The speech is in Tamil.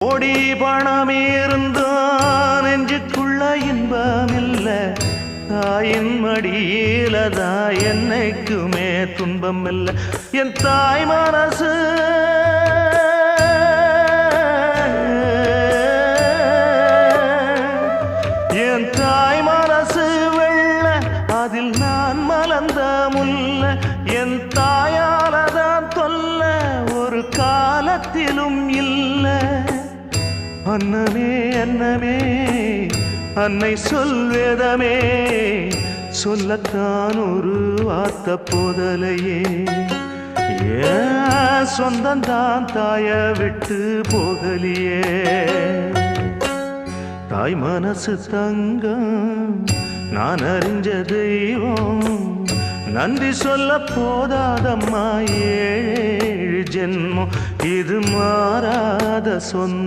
கோடி பணம் இருந்தான் நெஞ்சுக்குள்ள இன்பமில்ல தாயின் மடியிலதா என்னைக்குமே துன்பம் இல்ல என் தாய் மனசு என் தாய் மனசு வெள்ள அதில் நான் மலர்ந்த முல்ல என் தாயாலதான் தொல்ல ஒரு காலத்திலும் இல்ல அன்னமே அன்னமே அன்னை சொல்வேதமே சொல்லத்தான் ஒரு வார்த்தை போதலையே ஏன் சொந்தந்தான் தாய விட்டு போகலியே தாய் மனசு தங்கம் நான் அறிஞ்ச தெய்வம் நன்றி சொல்ல போதாதம்மா ஏழு ஜென்மம் இது மாறாத சொந்தம்